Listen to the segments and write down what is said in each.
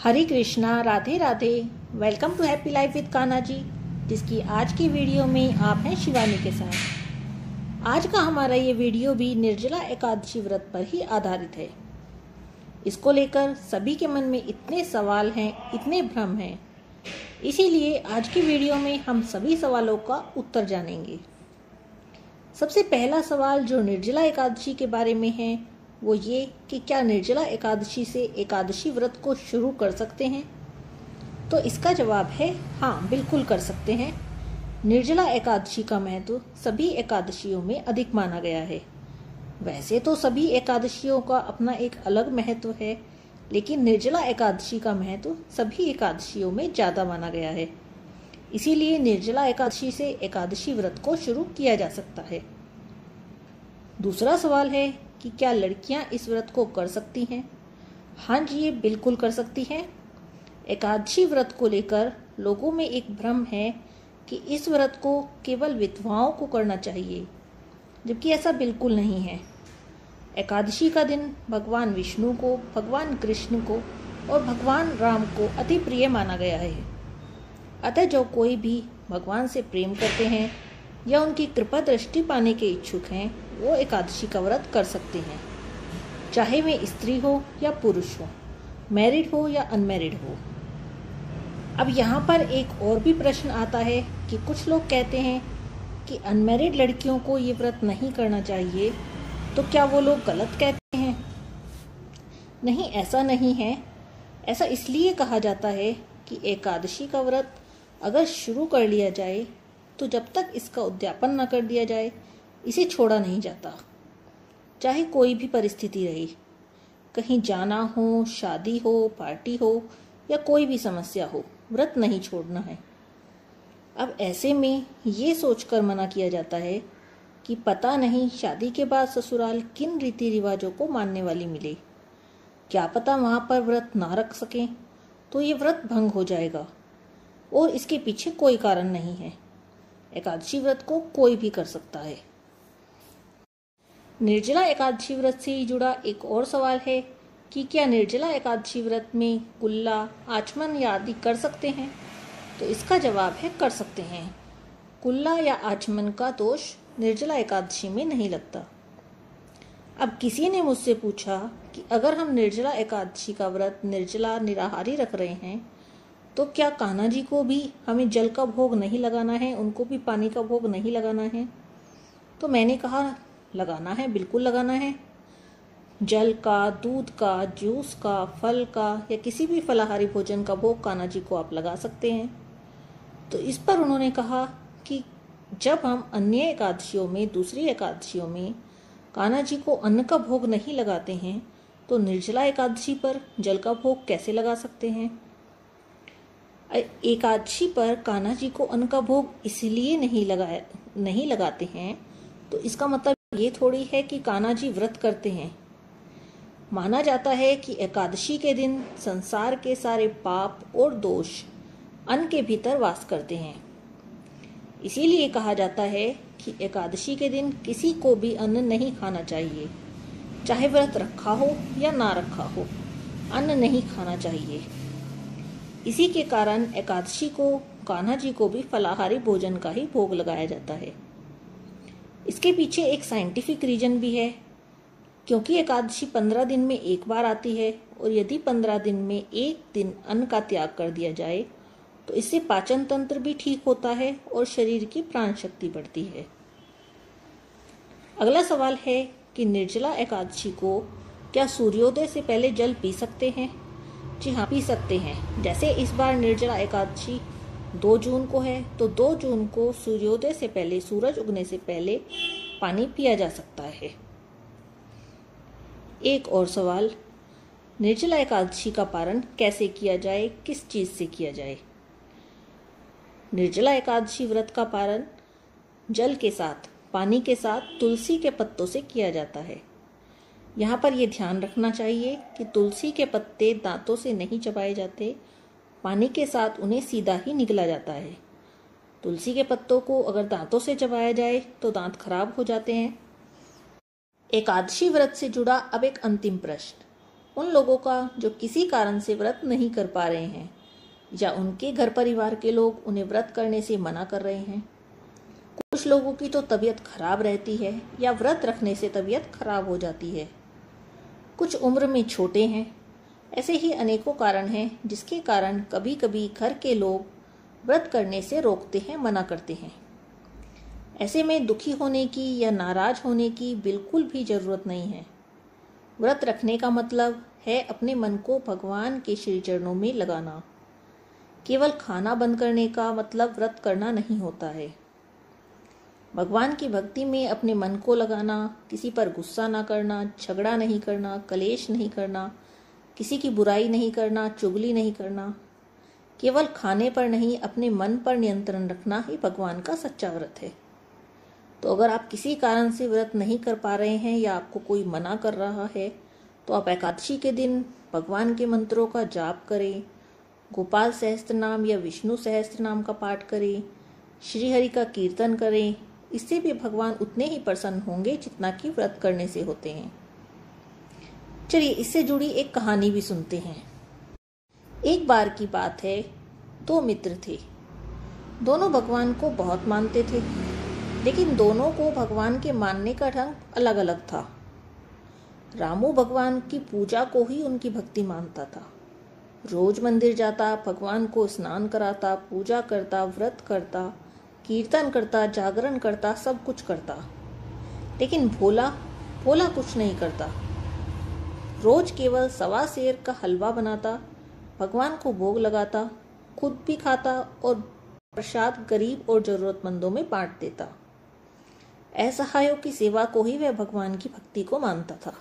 Hare Krishna, Radhe Radhe. Welcome to happy life with Kanha ji, जिसकी आज की वीडियो में आप हैं शिवानी के साथ। आज का हमारा ये वीडियो भी निर्जला एकादशी व्रत पर ही आधारित है। इसको लेकर सभी के मन में इतने सवाल हैं, इतने भ्रम हैं, इसीलिए आज की वीडियो में हम सभी सवालों का उत्तर जानेंगे। सबसे पहला सवाल जो निर्जला एकादशी के बारे में है वो ये कि क्या निर्जला एकादशी से एकादशी व्रत को शुरू कर सकते हैं? तो इसका जवाब है हाँ, बिल्कुल कर सकते हैं। निर्जला एकादशी का महत्व सभी एकादशियों में अधिक माना गया है। वैसे तो सभी एकादशियों का अपना एक अलग महत्व है, लेकिन निर्जला एकादशी का महत्व सभी एकादशियों में ज़्यादा माना गया है। इसीलिए निर्जला एकादशी से एकादशी व्रत को शुरू किया जा सकता है। दूसरा सवाल है कि क्या लड़कियां इस व्रत को कर सकती हैं? हाँ जी, ये बिल्कुल कर सकती हैं। एकादशी व्रत को लेकर लोगों में एक भ्रम है कि इस व्रत को केवल विधवाओं को करना चाहिए, जबकि ऐसा बिल्कुल नहीं है। एकादशी का दिन भगवान विष्णु को, भगवान कृष्ण को और भगवान राम को अति प्रिय माना गया है। अतः जो कोई भी भगवान से प्रेम करते हैं या उनकी कृपा दृष्टि पाने के इच्छुक हैं, वो एकादशी का व्रत कर सकते हैं, चाहे वे स्त्री हो या पुरुष हो, मैरिड हो या अनमैरिड हो। अब यहाँ पर एक और भी प्रश्न आता है कि कुछ लोग कहते हैं कि अनमैरिड लड़कियों को ये व्रत नहीं करना चाहिए, तो क्या वो लोग गलत कहते हैं? नहीं, ऐसा नहीं है। ऐसा इसलिए कहा जाता है कि एकादशी का व्रत अगर शुरू कर लिया जाए तो जब तक इसका उद्यापन न कर दिया जाए, इसे छोड़ा नहीं जाता। चाहे कोई भी परिस्थिति रहे, कहीं जाना हो, शादी हो, पार्टी हो या कोई भी समस्या हो, व्रत नहीं छोड़ना है। अब ऐसे में ये सोचकर मना किया जाता है कि पता नहीं शादी के बाद ससुराल किन रीति रिवाजों को मानने वाली मिले, क्या पता वहाँ पर व्रत ना रख सकें तो ये व्रत भंग हो जाएगा, और इसके पीछे कोई कारण नहीं है। एकादशी व्रत को कोई भी कर सकता है। निर्जला एकादशी व्रत से ही जुड़ा एक और सवाल है कि क्या निर्जला एकादशी व्रत में कुल्ला, आचमन या आदि कर सकते हैं? तो इसका जवाब है कर सकते हैं। कुल्ला या आचमन का दोष निर्जला एकादशी में नहीं लगता। अब किसी ने मुझसे पूछा कि अगर हम निर्जला एकादशी का व्रत निर्जला निराहारी रख रहे हैं तो क्या कान्हा जी को भी हमें जल का भोग नहीं लगाना है, उनको भी पानी का भोग नहीं लगाना है? तो मैंने कहा लगाना है, बिल्कुल लगाना है। जल का, दूध का, जूस का, फल का या किसी भी फलाहारी भोजन का भोग कान्हा जी को आप लगा सकते हैं। तो इस पर उन्होंने कहा कि जब हम अन्य एकादशियों में, दूसरी एकादशियों में कान्हा जी को अन्न का भोग नहीं लगाते हैं, तो निर्जला एकादशी पर जल का भोग कैसे लगा सकते हैं? एकादशी पर कान्हा जी को अन्न का भोग इसलिए नहीं लगाते हैं तो इसका मतलब ये थोड़ी है कि कान्हा जी व्रत करते हैं। माना जाता है कि एकादशी के दिन संसार के सारे पाप और दोष अन्न के भीतर वास करते हैं। इसीलिए कहा जाता है कि एकादशी के दिन किसी को भी अन्न नहीं खाना चाहिए, चाहे व्रत रखा हो या ना रखा हो, अन्न नहीं खाना चाहिए। इसी के कारण एकादशी को कान्हा जी को भी फलाहारी भोजन का ही भोग लगाया जाता है। इसके पीछे एक साइंटिफिक रीजन भी है, क्योंकि एकादशी 15 दिन में एक बार आती है, और यदि 15 दिन में एक दिन अन्न का त्याग कर दिया जाए तो इससे पाचन तंत्र भी ठीक होता है और शरीर की प्राण शक्ति बढ़ती है। अगला सवाल है कि निर्जला एकादशी को क्या सूर्योदय से पहले जल पी सकते हैं? जी हाँ, पी सकते हैं। जैसे इस बार निर्जला एकादशी 2 जून को है, तो 2 जून को सूर्योदय से पहले, सूरज उगने से पहले पानी पिया जा सकता है। एक और सवाल, निर्जला एकादशी का पारण कैसे किया जाए, किस चीज से किया जाए? निर्जला एकादशी व्रत का पारण जल के साथ, पानी के साथ तुलसी के पत्तों से किया जाता है। यहाँ पर यह ध्यान रखना चाहिए कि तुलसी के पत्ते दांतों से नहीं चबाए जाते, पानी के साथ उन्हें सीधा ही निगला जाता है। तुलसी के पत्तों को अगर दांतों से चबाया जाए तो दांत खराब हो जाते हैं। एकादशी व्रत से जुड़ा अब एक अंतिम प्रश्न, उन लोगों का जो किसी कारण से व्रत नहीं कर पा रहे हैं या उनके घर परिवार के लोग उन्हें व्रत करने से मना कर रहे हैं। कुछ लोगों की तो तबीयत खराब रहती है या व्रत रखने से तबीयत खराब हो जाती है। कुछ उम्र में छोटे हैं। ऐसे ही अनेकों कारण हैं जिसके कारण कभी कभी घर के लोग व्रत करने से रोकते हैं, मना करते हैं। ऐसे में दुखी होने की या नाराज होने की बिल्कुल भी ज़रूरत नहीं है। व्रत रखने का मतलब है अपने मन को भगवान के श्री चरणों में लगाना। केवल खाना बंद करने का मतलब व्रत करना नहीं होता है। भगवान की भक्ति में अपने मन को लगाना, किसी पर गुस्सा ना करना, झगड़ा नहीं करना, कलेश नहीं करना, किसी की बुराई नहीं करना, चुगली नहीं करना, केवल खाने पर नहीं अपने मन पर नियंत्रण रखना ही भगवान का सच्चा व्रत है। तो अगर आप किसी कारण से व्रत नहीं कर पा रहे हैं या आपको कोई मना कर रहा है तो आप एकादशी के दिन भगवान के मंत्रों का जाप करें, गोपाल सहस्त्र नाम या विष्णु सहस्त्र नाम का पाठ करें, श्री हरि का कीर्तन करें। इससे भी भगवान उतने ही प्रसन्न होंगे जितना कि व्रत करने से होते हैं। चलिए इससे जुड़ी एक कहानी भी सुनते हैं। एक बार की बात है, दो मित्र थे। दोनों भगवान को बहुत मानते थे, लेकिन दोनों को भगवान के मानने का ढंग अलग अलग था। रामू भगवान की पूजा को ही उनकी भक्ति मानता था। रोज मंदिर जाता, भगवान को स्नान कराता, पूजा करता, व्रत करता, कीर्तन करता, जागरण करता, सब कुछ करता। लेकिन भोला कुछ नहीं करता। रोज केवल सवा सेर का हलवा बनाता, भगवान को भोग लगाता, खुद भी खाता और प्रसाद गरीब और जरूरतमंदों में बांट देता। असहायों की सेवा को ही वह भगवान की भक्ति को मानता था।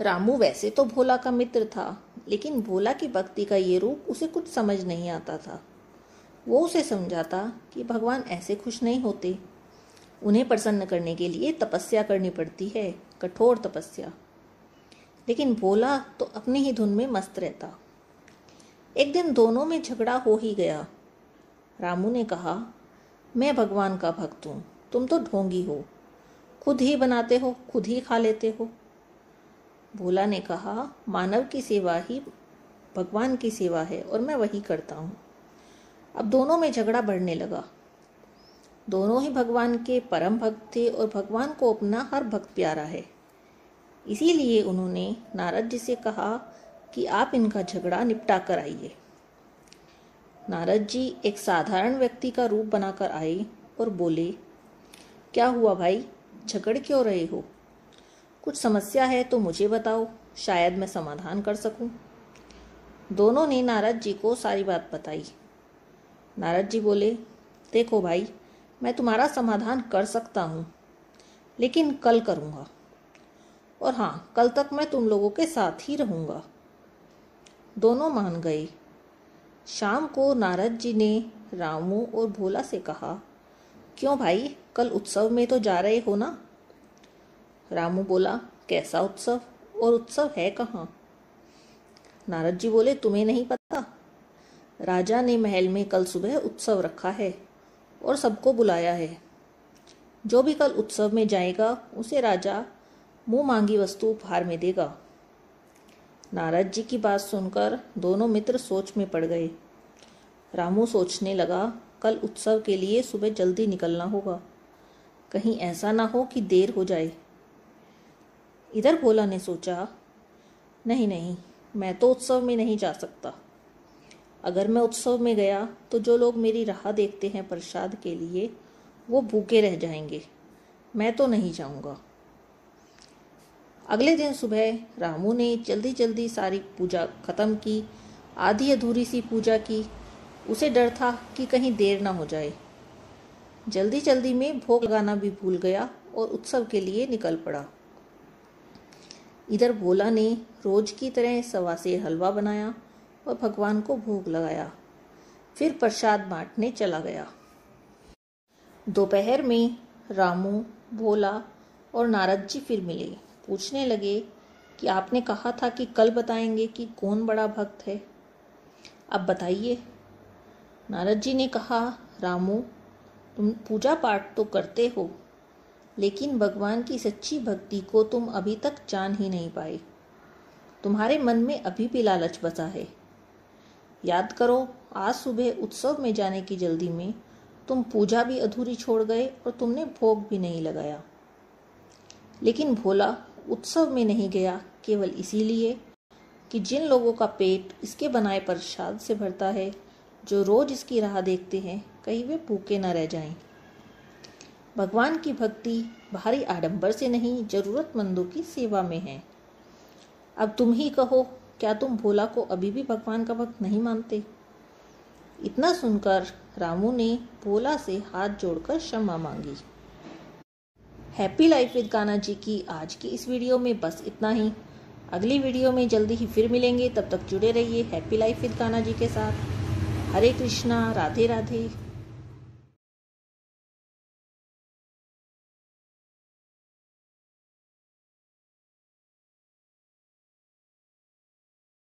रामू वैसे तो भोला का मित्र था, लेकिन भोला की भक्ति का ये रूप उसे कुछ समझ नहीं आता था। वो उसे समझाता कि भगवान ऐसे खुश नहीं होते, उन्हें प्रसन्न करने के लिए तपस्या करनी पड़ती है, कठोर तपस्या। लेकिन भोला तो अपनी ही धुन में मस्त रहता। एक दिन दोनों में झगड़ा हो ही गया। रामू ने कहा, मैं भगवान का भक्त हूँ, तुम तो ढोंगी हो, खुद ही बनाते हो, खुद ही खा लेते हो। भोला ने कहा, मानव की सेवा ही भगवान की सेवा है और मैं वही करता हूँ। अब दोनों में झगड़ा बढ़ने लगा। दोनों ही भगवान के परम भक्त थे और भगवान को अपना हर भक्त प्यारा है। इसीलिए उन्होंने नारद जी से कहा कि आप इनका झगड़ा निपटा कर आइए। नारद जी एक साधारण व्यक्ति का रूप बनाकर आए और बोले, क्या हुआ भाई, झगड़ क्यों रहे हो? कुछ समस्या है तो मुझे बताओ, शायद मैं समाधान कर सकूं। दोनों ने नारद जी को सारी बात बताई। नारद जी बोले, देखो भाई, मैं तुम्हारा समाधान कर सकता हूँ, लेकिन कल करूँगा, और हाँ, कल तक मैं तुम लोगों के साथ ही रहूँगा। दोनों मान गए। शाम को नारद जी ने रामू और भोला से कहा, क्यों भाई, कल उत्सव में तो जा रहे हो ना? रामू बोला, कैसा उत्सव, और उत्सव है कहाँ? नारद जी बोले, तुम्हें नहीं पता? राजा ने महल में कल सुबह उत्सव रखा है और सबको बुलाया है। जो भी कल उत्सव में जाएगा उसे राजा मुंह मांगी वस्तु उपहार में देगा। नारद जी की बात सुनकर दोनों मित्र सोच में पड़ गए। रामू सोचने लगा, कल उत्सव के लिए सुबह जल्दी निकलना होगा, कहीं ऐसा ना हो कि देर हो जाए। इधर भोला ने सोचा, नहीं, मैं तो उत्सव में नहीं जा सकता। अगर मैं उत्सव में गया तो जो लोग मेरी राह देखते हैं प्रसाद के लिए, वो भूखे रह जाएंगे, मैं तो नहीं जाऊंगा। अगले दिन सुबह रामू ने जल्दी जल्दी सारी पूजा खत्म की। आधी अधूरी सी पूजा की। उसे डर था कि कहीं देर ना हो जाए। जल्दी जल्दी में भोग लगाना भी भूल गया और उत्सव के लिए निकल पड़ा। इधर भोला ने रोज की तरह सवा सेर हलवा बनाया और भगवान को भोग लगाया, फिर प्रसाद बांटने चला गया। दोपहर में रामू, भोला और नारद जी फिर मिले। पूछने लगे कि आपने कहा था कि कल बताएंगे कि कौन बड़ा भक्त है, अब बताइए। नारद जी ने कहा, रामू, तुम पूजा पाठ तो करते हो, लेकिन भगवान की सच्ची भक्ति को तुम अभी तक जान ही नहीं पाए। तुम्हारे मन में अभी भी लालच बसा है। याद करो, आज सुबह उत्सव में जाने की जल्दी में तुम पूजा भी अधूरी छोड़ गए और तुमने भोग भी नहीं लगाया। लेकिन भोला उत्सव में नहीं गया केवल इसीलिए कि जिन लोगों का पेट इसके बनाए प्रसाद से भरता है, जो रोज इसकी राह देखते हैं, कहीं वे भूखे न रह जाएं। भगवान की भक्ति भारी आडंबर से नहीं, जरूरतमंदों की सेवा में है। अब तुम ही कहो, क्या तुम भोला को अभी भी भगवान का भक्त नहीं मानते? इतना सुनकर रामू ने भोला से हाथ जोड़कर क्षमा मांगी। हैप्पी लाइफ विद कान्हा जी की आज की इस वीडियो में बस इतना ही। अगली वीडियो में जल्दी ही फिर मिलेंगे, तब तक जुड़े रहिए हैप्पी लाइफ विद कान्हा जी के साथ। हरे कृष्णा, राधे राधे।